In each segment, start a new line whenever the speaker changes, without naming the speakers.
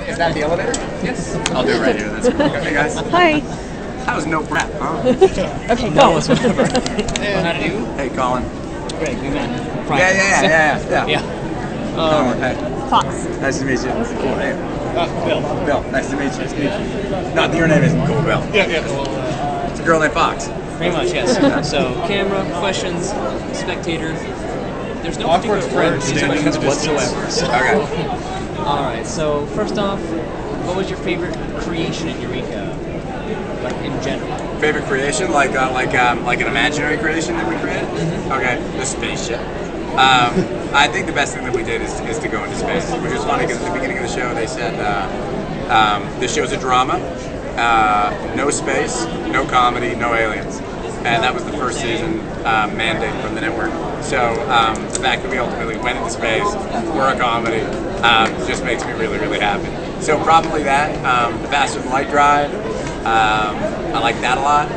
Is that the elevator?
Yes. I'll do it right here. That's cool. Okay, guys.
Hi.
That was no prep, huh?
Okay,
No,
go.
it's whatever. How do you?
Hey, Colin.
Greg, we met.
Yeah. Colin, hey.
Fox.
Nice to meet you. Cool name.
Bill.
Bill, nice to meet you. Nice to meet you. No, your name isn't cool, Bill.
Yeah.
It's a girl named Fox.
Pretty much, yes. So, camera, questions, spectator. There's no
Awkward
particular
friend standing in the
whatsoever. So.
Okay.
Alright, so first off, what was your favorite creation in Eureka? Like in general?
Favorite creation, like an imaginary creation that we created. Okay, the spaceship. I think the best thing that we did is to go into space, which was funny because at the beginning of the show they said this show's a drama, no space, no comedy, no aliens, and that was the first season mandate from the network. So the fact that we ultimately went into space, we're a comedy, just makes me really, really happy. So probably that, the faster than light drive. I liked that a lot,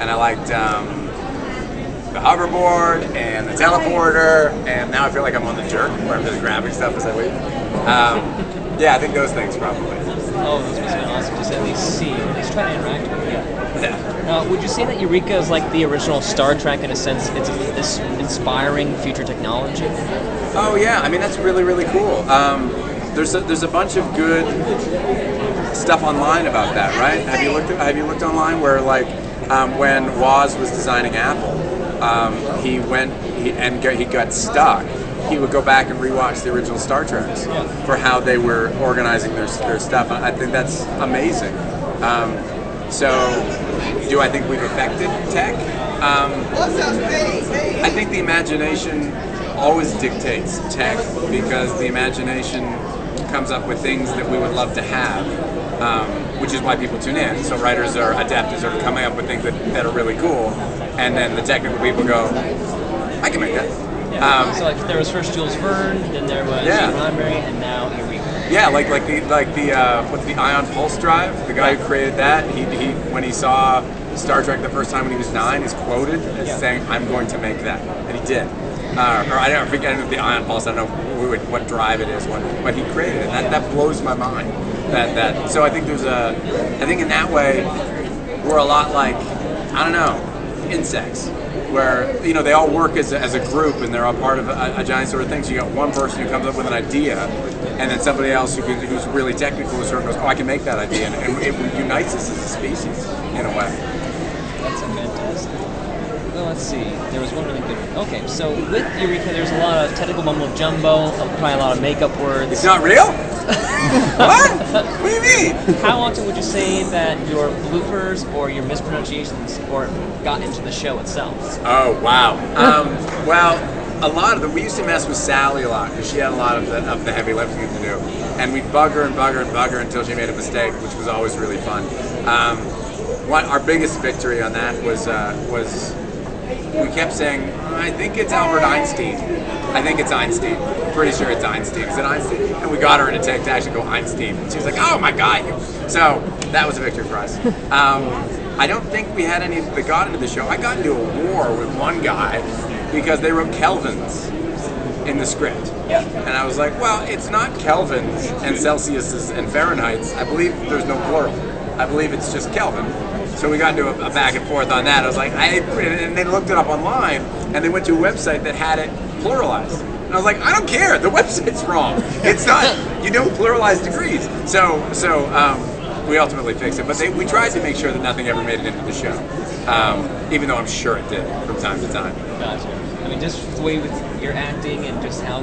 and I liked the hoverboard and the teleporter, and now I feel like I'm on the jerk where I'm just grabbing stuff as I leave. Yeah, I think those things probably.
Oh, this must have been awesome to at least see, or at least try to interact with you.
Yeah.
Would you say that Eureka is like the original Star Trek in a sense? It's this inspiring future technology?
Oh yeah, I mean that's really, really cool. There's a bunch of good stuff online about that, right? Have you looked online where like when Woz was designing Apple, he got stuck. He would go back and rewatch the original Star Treks for how they were organizing their stuff. I think that's amazing. So, do I think we've affected tech? I think the imagination always dictates tech because the imagination comes up with things that we would love to have, which is why people tune in. So writers are adept at sort of coming up with things that are really cool, and then the technical people go, I can make that.
So like there was first Jules Verne, then there was Gene Roddenberry, and now Eureka.
Yeah, like the what's the ion pulse drive? The guy who created that, he when he saw Star Trek the first time when he was 9, is quoted as saying, "I'm going to make that," and he did. Or I don't forget the ion pulse. I don't know what drive it is, but he created it. That blows my mind. So I think I think in that way we're a lot like, I don't know, insects, where they all work as a group and they're all part of a giant sort of thing. So you got one person who comes up with an idea, and then somebody else who's really technical who sort of goes, oh, I can make that idea, and it unites us as a species in a way.
That's a fantastic. Well, let's see. There was one really good. Okay, so with Eureka, there's a lot of technical mumbo jumbo, probably a lot of makeup words.
It's not real? What? What do you mean?
How often would you say that your bloopers or your mispronunciations got into the show itself?
Oh wow. Well, a lot of them. We used to mess with Sally a lot because she had a lot of the heavy lifting to do, and we'd bug her and bug her and bug her until she made a mistake, which was always really fun. Our biggest victory on that was we kept saying, I think it's Albert Einstein. I think it's Einstein. Pretty sure it's Einstein. Is it Einstein? And we got her in a take to actually go Einstein. She was like, oh my God. So that was a victory for us. I don't think we had any that got into the show. I got into a war with one guy because they wrote Kelvins in the script.
Yeah.
And I was like, well, it's not Kelvins and Celsiuses and Fahrenheits. I believe there's no plural. I believe it's just Kelvin. So we got into a back and forth on that. I was like, and they looked it up online, and they went to a website that had it pluralized. And I was like, I don't care. The website's wrong. It's not. You don't pluralize degrees. So we ultimately fixed it. But we tried to make sure that nothing ever made it into the show, even though I'm sure it did from time to time.
Gotcha. I mean, just the way with your acting and just how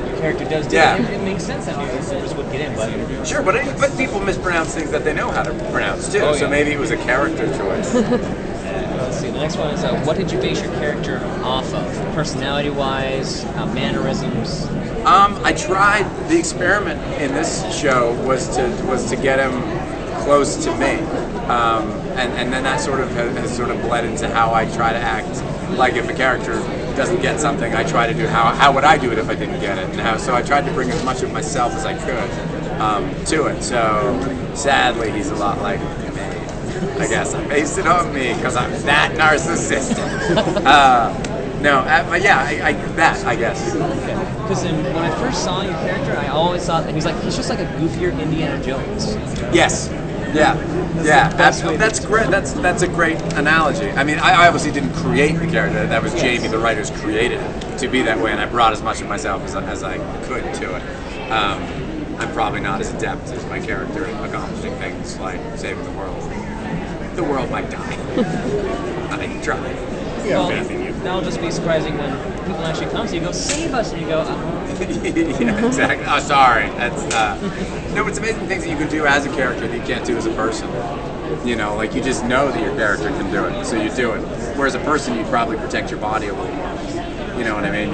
your character does do it makes sense that maybe bloopers would get in. But
sure, but people mispronounce things that they know how to pronounce too. So maybe it was a character choice.
Let's see. The next one is what did you base your character off of, personality-wise, mannerisms?
I tried. The experiment in this show was to get him close to me, and then that sort of has sort of bled into how I try to act. Like if a character doesn't get something, I try to do how would I do it if I didn't get it, and so I tried to bring as much of myself as I could to it. So sadly, he's a lot like me. I guess I based it on me because I'm that narcissistic. No, but yeah, I guess.
Because when I first saw your character, I always thought he's just like a goofier Indiana Jones.
Yes. Yeah. That's great. That's a great analogy. I mean, I obviously didn't create the character. That was Jamie, the writers, created it to be that way, and I brought as much of myself as I could to it. I'm probably not as adept as my character in accomplishing things like saving the world. The world might die. I try.
Well, that'll just be surprising when people actually come to you and go, save us, and you go,
Yeah, exactly. Oh, sorry. That's no, it's amazing things that you can do as a character that you can't do as a person. You know, like you just know that your character can do it, so you do it. Whereas a person, you'd probably protect your body a little more. You know what I mean?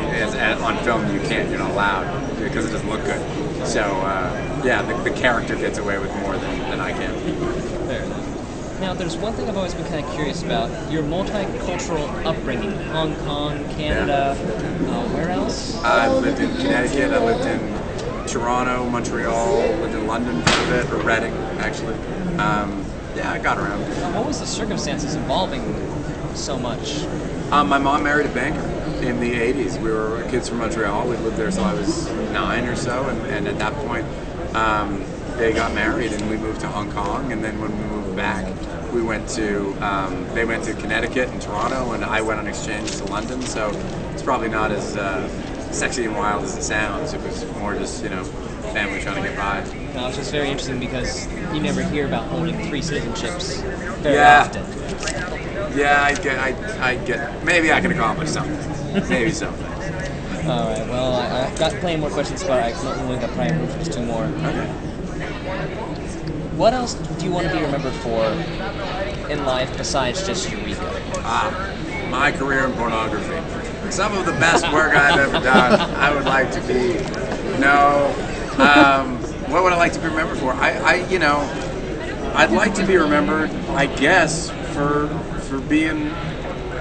On film, you can't. You're not allowed because it doesn't look good. So, yeah, the character gets away with more than I can.
Fair enough. Now, there's one thing I've always been kind of curious about. Your multicultural upbringing. Hong Kong, Canada, where else?
I lived in Connecticut, I lived in Toronto, Montreal, lived in London for a bit, or Reading, actually. Yeah, I got around.
What was the circumstances involving so much?
My mom married a banker in the 80s. We were kids from Montreal. We lived there until I was 9 or so, and at that point, they got married and we moved to Hong Kong, and then when we moved back, we went to, they went to Connecticut and Toronto, and I went on exchange to London, so it's probably not as sexy and wild as it sounds. It was more just, you know, family trying to get by.
No, it's just very interesting because you never hear about owning 3 citizenships very often.
Yeah, I get, maybe I can accomplish something. Maybe something.
Alright, well, I've got plenty more questions, but I've only got probably room for just 2 more.
Okay.
What else do you want to be remembered for in life besides just Eureka?
My career in pornography. Some of the best work I've ever done, I would like to be. No. What would I like to be remembered for? You know, I'd like to be remembered, I guess, for being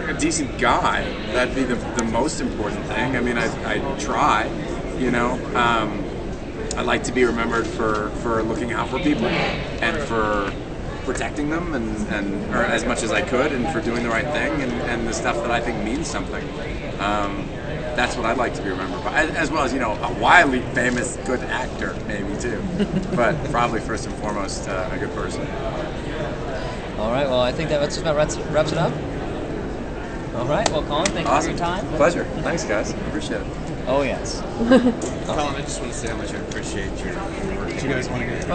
a decent guy. That'd be the most important thing. I mean, I try, you know. I'd like to be remembered for looking out for people and for protecting them and or as much as I could, and for doing the right thing and the stuff that I think means something. That's what I'd like to be remembered by, as well as, you know, a wildly famous good actor maybe too, but probably first and foremost a good person.
All right, well, I think that just about wraps it up. All right, well, Colin, thank you for your time.
Pleasure. Thanks, guys. Appreciate it.
Oh, yes.
Colin, I just want to say how much I appreciate your work. Do you guys want to get